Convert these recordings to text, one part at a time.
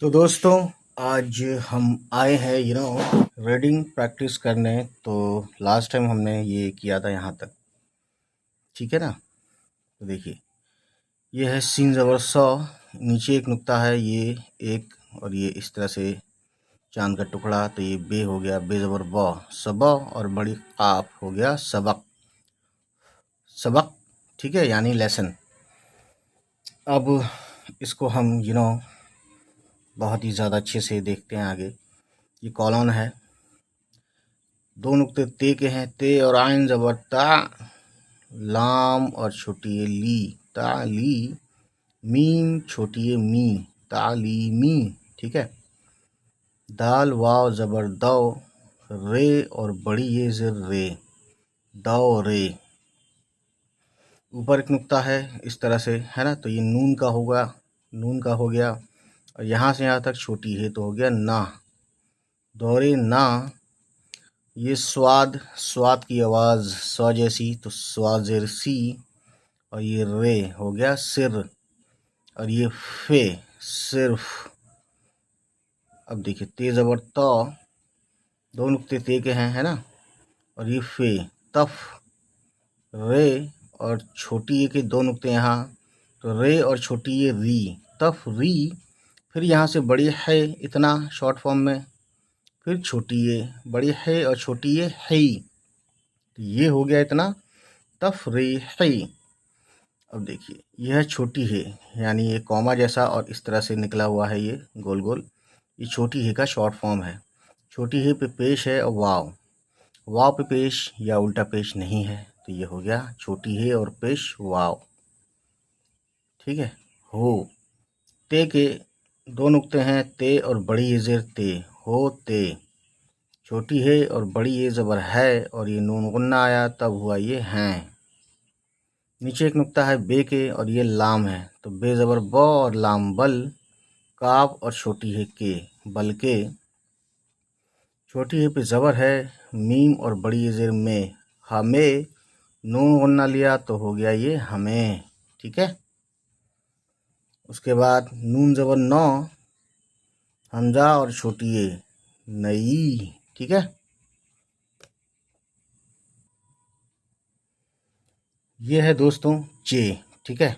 तो दोस्तों, आज हम आए हैं रीडिंग प्रैक्टिस करने। तो लास्ट टाइम हमने ये किया था यहाँ तक, ठीक है ना। तो देखिए, ये है सीन ज़बर सौ, नीचे एक नुक्ता है, ये एक, और ये इस तरह से चांद का टुकड़ा। तो ये बे हो गया, बे ज़बर बौ, सब, और बड़ी काफ हो गया सबक। सबक, ठीक है, यानी लेसन। अब इसको हम बहुत ही ज़्यादा अच्छे से देखते हैं आगे। ये कॉलन है, दो नुक्ते ते के हैं, ते और आइन ज़बर ता, लाम और छोटी ये ली, ताली, मीम छोटी ये मी, तालीमी, ठीक है। दाल वाव ज़बर दौ, रे और बड़ी ये ज़र रे, दौ रे। ऊपर एक नुक्ता है इस तरह से, है ना। तो ये नून का होगा, नून का हो गया, और यहाँ से यहाँ तक छोटी है तो हो गया ना, दौरे ना। ये स्वाद, स्वाद की आवाज़ स्व जैसी, तो स्वाद ज़ेर सी, और ये रे हो गया सिर, और ये फे सिर्फ। अब देखिए, ते ज़बर तो, दो नुक्ते ते के हैं, है ना, और ये फे तफ, रे और छोटी ये के दो नुक्ते यहाँ, तो रे और छोटी ये री, तफ री। फिर यहाँ से बड़ी है इतना शॉर्ट फॉर्म में, फिर छोटी ये, बड़ी है और छोटी ये है, तो ये हो गया इतना तफरीही। अब देखिए, यह छोटी है, यानी ये कॉमा जैसा और इस तरह से निकला हुआ है, ये गोल गोल, ये छोटी है का शॉर्ट फॉर्म है। छोटी है पे पेश है और वाव, वाव पे पेश या उल्टा पेश नहीं है, तो ये हो गया छोटी है और पेश वाव, ठीक है। हो, ते के दो नुक्ते हैं, ते और बड़ी ये ज़ेर ते, हो ते। छोटी है और बड़ी ये ज़बर है, और ये नून गुन्ना आया तब हुआ ये हैं। नीचे एक नुक्ता है बे के, और ये लाम है, तो बे ज़बर ब और लाम बल, काफ और छोटी है के, बल के। छोटी है पे ज़बर है, मीम और बड़ी ज़ेर में, हमें, नून गुन्ना लिया तो हो गया ये हमें, ठीक है। उसके बाद नून ज़बर नौ, हमजा और छोटी ये नई, ठीक है। ये है दोस्तों चे, ठीक है।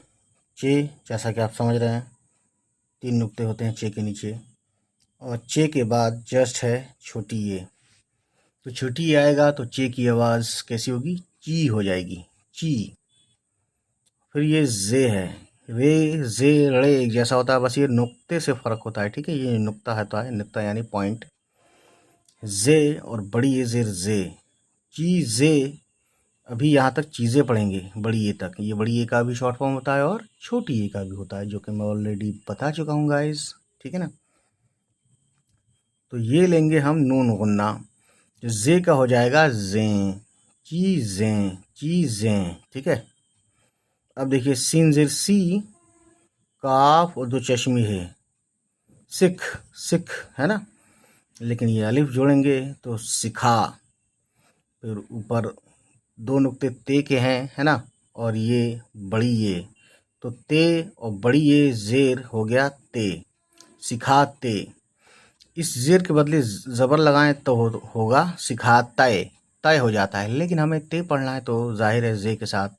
चे जैसा कि आप समझ रहे हैं, तीन नुक्ते होते हैं चे के नीचे, और चे के बाद जस्ट है छोटी ये। तो छोटी ये आएगा तो चे की आवाज़ कैसी होगी, ची हो जाएगी, ची। फिर ये जे है, रे जे रे एक जैसा होता है, बस ये नुक्ते से फ़र्क होता है, ठीक है। ये नुक्ता है, तो है नुक्ता यानी पॉइंट। जे और बड़ी ये जेर जे, ची जे। अभी यहाँ तक चीज़ें पढ़ेंगे बड़ी ए तक। ये बड़ी ए का भी शॉर्ट फॉर्म होता है और छोटी ए का भी होता है, जो कि मैं ऑलरेडी बता चुका हूँ गाइस, ठीक है ना। तो ये लेंगे हम नून गुन्ना, जो जे का हो जाएगा जें, चीज़ें, चीज़ें, ठीक है। अब देखिए, सीन जेर सी, काफ और दो चश्मी है, सिख, सिख, है ना। लेकिन ये अलिफ जोड़ेंगे तो सिखा। फिर ऊपर दो नुक्ते ते के हैं, है ना, और ये बड़ी ये, तो ते और बड़ी ये जेर हो गया ते, सिखाते। इस जेर के बदले ज़बर लगाएं तो होगा सिखाते, तय हो जाता है। लेकिन हमें ते पढ़ना है तो जाहिर है जे के साथ,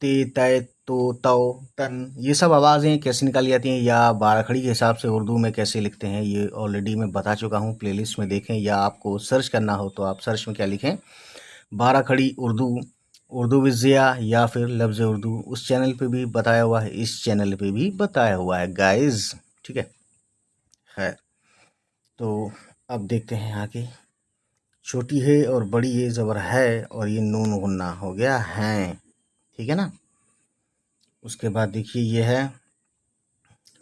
ते तय तो तव तन, ये सब आवाज़ें कैसे निकाली जाती हैं या बाराखड़ी के हिसाब से उर्दू में कैसे लिखते हैं, ये ऑलरेडी मैं बता चुका हूँ। प्लेलिस्ट में देखें, या आपको सर्च करना हो तो आप सर्च में क्या लिखें, बाराखड़ी उर्दू, उर्दू विज़या, या फिर लफ्ज़ उर्दू। उस चैनल पे भी बताया हुआ है, इस चैनल पे भी बताया हुआ है गाइस, ठीक है। खैर, तो अब देखते हैं आगे। छोटी है और बड़ी ये ज़बर है, और ये नून गुन्ना हो गया हैं, ठीक है ना। उसके बाद देखिए, ये है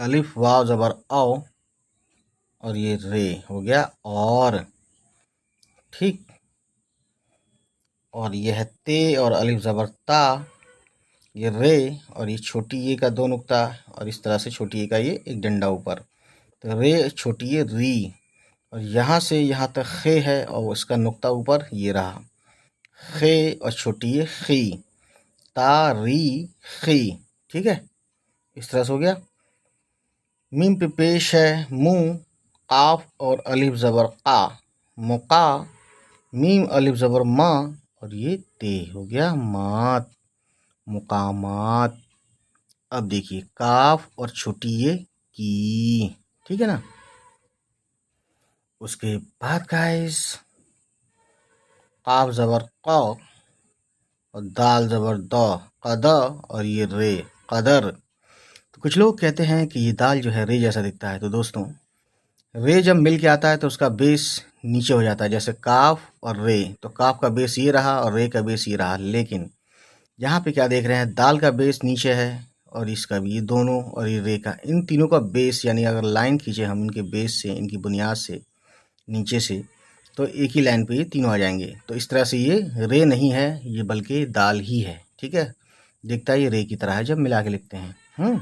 अलिफ वाव ज़बर औ, और ये रे हो गया और, ठीक। और ये है ते और अलिफ ज़बर ता, ये रे, और ये छोटी ये का दो नुक्ता, और इस तरह से छोटी ये का ये एक डंडा ऊपर, तो रे छोटी ये री, और यहाँ से यहाँ तक खे है, और इसका नुक्ता ऊपर ये रहा, खे और छोटी ये खी, ता री खी, ठीक है। इस तरह से हो गया। मीम पे पेश है मुँह, काफ और अलिफ ज़बर का, मुका, मीम अलिफ ज़बर माँ और ये ते हो गया मात, मुकामात। अब देखिए काफ और छोटी ये की, ठीक है ना। उसके बाद गाइस काफ ज़बर क और दाल ज़बर द, कद और ये रे, कदर। तो कुछ लोग कहते हैं कि ये दाल जो है रे जैसा दिखता है। तो दोस्तों रे जब मिल के आता है तो उसका बेस नीचे हो जाता है, जैसे काफ और रे। तो काफ का बेस ये रहा और रे का बेस ये रहा। लेकिन यहाँ पे क्या देख रहे हैं, दाल का बेस नीचे है और इसका भी, ये दोनों और ये रे का, इन तीनों का बेस, यानी अगर लाइन खींचे हम इनके बेस से, इनकी बुनियाद से नीचे से, तो एक ही लाइन पे ये तीनों आ जाएंगे। तो इस तरह से ये रे नहीं है, ये बल्कि दाल ही है, ठीक है। दिखता है ये रे की तरह है जब मिला के लिखते हैं।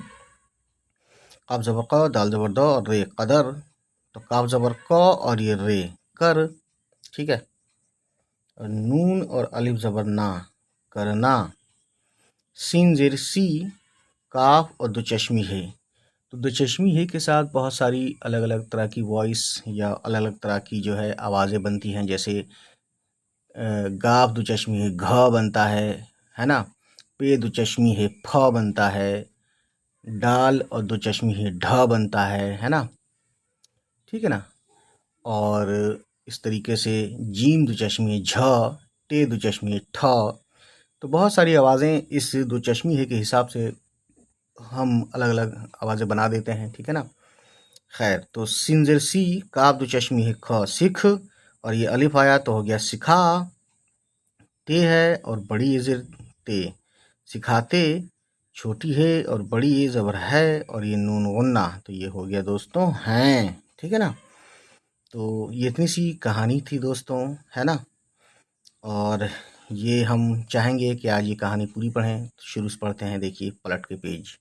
काफ ज़बर क, दाल ज़बर द और रे, कदर। तो काफ ज़बर क और ये रे, कर, ठीक है। और नून और अलिफ ज़बर ना, करना। सीन ज़ेर सी, काफ और दो चश्मी है। तो दो चश्मी है के साथ बहुत सारी अलग अलग तरह की वॉइस या अलग अलग तरह की जो है आवाज़ें बनती हैं। जैसे गाफ दो चश्मी है घ बनता है ना। पे दो चश्मी है फ बनता है। डाल और दो चश्मी है ढ बनता है ना, ठीक है ना। और इस तरीके से जीम दो चश्मी है झ, टे दो चश्मी है ठ। तो बहुत सारी आवाज़ें इस दो चश्मी है के हिसाब से हम अलग अलग आवाज़ें बना देते हैं, ठीक है ना। खैर, तो सिंजर सी, काफ दो चश्मी है ख, सिख, और ये अलिफ आया तो हो गया सिखा। ते है और बड़ी ज़ेर ते, सिखाते। छोटी है और बड़ी ये ज़बर है और ये नून गुन्ना, तो ये हो गया दोस्तों हैं, ठीक है ना। तो ये इतनी सी कहानी थी दोस्तों, है ना। और ये हम चाहेंगे कि आज ये कहानी पूरी पढ़ें। तो शुरू से पढ़ते हैं, देखिए पलट के पेज।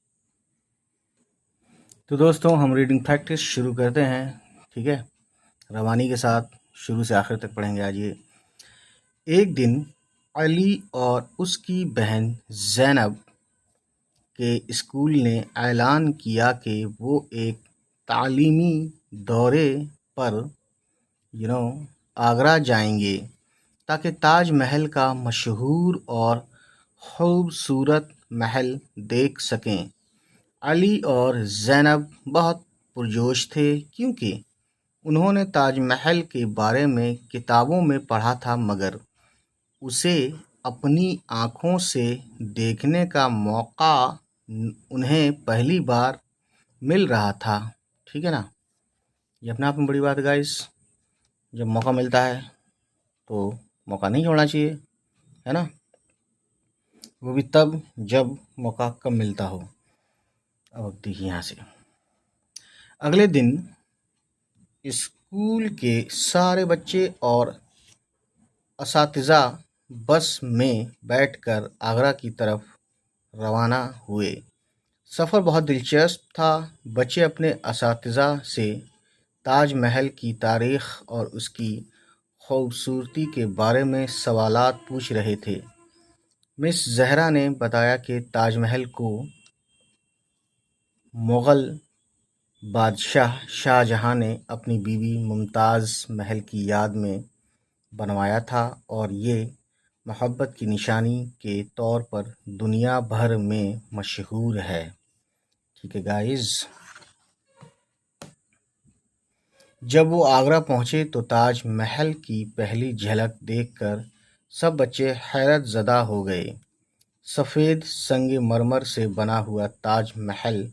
तो दोस्तों हम रीडिंग प्रैक्टिस शुरू करते हैं, ठीक है। रवानी के साथ शुरू से आखिर तक पढ़ेंगे आज ये। एक दिन अली और उसकी बहन ज़ैनब के स्कूल ने ऐलान किया कि वो एक तालीमी दौरे पर आगरा जाएंगे ताकि ताज महल का मशहूर और खूबसूरत महल देख सकें। अली और ज़ैनब बहुत पुरजोश थे क्योंकि उन्होंने ताजमहल के बारे में किताबों में पढ़ा था, मगर उसे अपनी आँखों से देखने का मौका उन्हें पहली बार मिल रहा था, ठीक है ना। ये अपने आप में बड़ी बात है गाइस। जब मौका मिलता है तो मौका नहीं छोड़ना चाहिए, है ना। वो भी तब जब मौका कम मिलता हो। अब देखिए यहाँ से, अगले दिन स्कूल के सारे बच्चे और असातिज़ा बस में बैठकर आगरा की तरफ रवाना हुए। सफ़र बहुत दिलचस्प था। बच्चे अपने असातिज़ा से ताजमहल की तारीख़ और उसकी खूबसूरती के बारे में सवालात पूछ रहे थे। मिस ज़हरा ने बताया कि ताजमहल को मुग़ल बादशाह शाहजहां ने अपनी बीवी मुमताज़ महल की याद में बनवाया था और ये मोहब्बत की निशानी के तौर पर दुनिया भर में मशहूर है, ठीक है गाइस। जब वो आगरा पहुंचे तो ताज महल की पहली झलक देखकर सब बच्चे हैरत ज़दा हो गए। सफ़ेद संगमरमर से बना हुआ ताज महल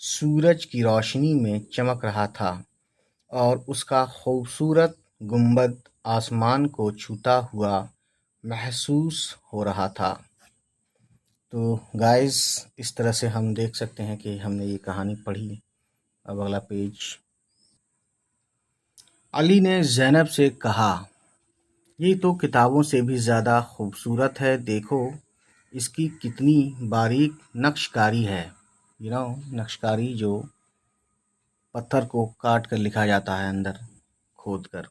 सूरज की रोशनी में चमक रहा था और उसका खूबसूरत गुंबद आसमान को छूता हुआ महसूस हो रहा था। तो गाइस इस तरह से हम देख सकते हैं कि हमने ये कहानी पढ़ी। अब अगला पेज। अली ने ज़ैनब से कहा, ये तो किताबों से भी ज़्यादा खूबसूरत है, देखो इसकी कितनी बारीक नक्शकारी है। नक्शकारी जो पत्थर को काट कर लिखा जाता है अंदर खोद कर।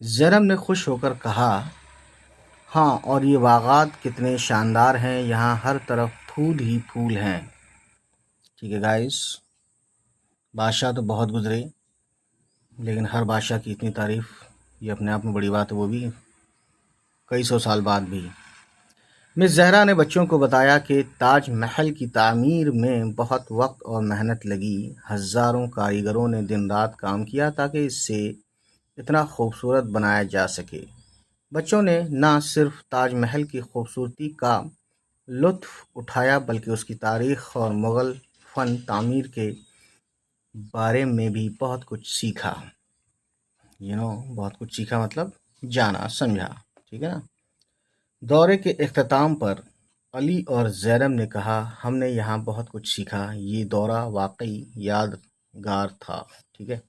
ज़ैनब ने खुश होकर कहा, हाँ, और ये बागात कितने शानदार हैं, यहाँ हर तरफ फूल ही फूल हैं, ठीक है गाइस। बादशाह तो बहुत गुजरे, लेकिन हर बादशाह की इतनी तारीफ़ ये अपने आप में बड़ी बात है, वो भी कई सौ साल बाद भी। मिस जहरा ने बच्चों को बताया कि ताजमहल की तामीर में बहुत वक्त और मेहनत लगी। हज़ारों कारीगरों ने दिन रात काम किया ताकि इसे इतना खूबसूरत बनाया जा सके। बच्चों ने न सिर्फ ताजमहल की खूबसूरती का लुत्फ़ उठाया बल्कि उसकी तारीख़ और मुग़ल फ़न तामीर के बारे में भी बहुत कुछ सीखा। बहुत कुछ सीखा मतलब जाना, समझा, ठीक है ना। दौरे के इख्तिताम पर अली और ज़ैनब ने कहा, हमने यहाँ बहुत कुछ सीखा, ये दौरा वाकई यादगार था, ठीक है।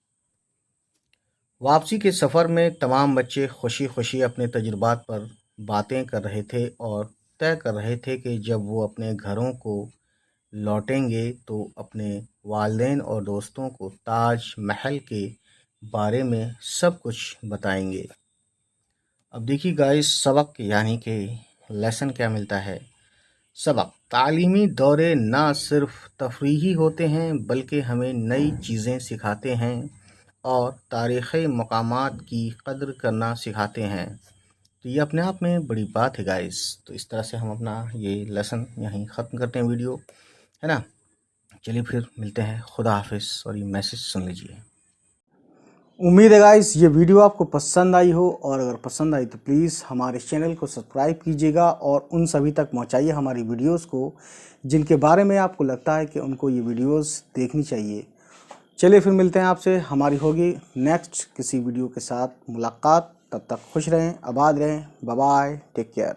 वापसी के सफ़र में तमाम बच्चे खुशी खुशी अपने तजुर्बात पर बातें कर रहे थे और तय कर रहे थे कि जब वो अपने घरों को लौटेंगे तो अपने वालिदैन और दोस्तों को ताज महल के बारे में सब कुछ बताएंगे। अब देखिए गाइस, सबक यानी कि लेसन क्या मिलता है। सबक, तालीमी दौरे ना सिर्फ तफरीही होते हैं बल्कि हमें नई चीज़ें सिखाते हैं और तारीख़ी मकामात की कद्र करना सिखाते हैं। तो ये अपने आप में बड़ी बात है गाइस। तो इस तरह से हम अपना ये लेसन यहीं ख़त्म करते हैं वीडियो, है ना। चलिए फिर मिलते हैं, खुदा हाफिज़। और ये मैसेज सुन लीजिए। उम्मीद है गाइस ये वीडियो आपको पसंद आई हो, और अगर पसंद आई तो प्लीज़ हमारे चैनल को सब्सक्राइब कीजिएगा और उन सभी तक पहुंचाइए हमारी वीडियोस को जिनके बारे में आपको लगता है कि उनको ये वीडियोस देखनी चाहिए। चलिए फिर मिलते हैं आपसे, हमारी होगी नेक्स्ट किसी वीडियो के साथ मुलाकात। तब तक खुश रहें, आबाद रहें, बाय बाय, टेक केयर।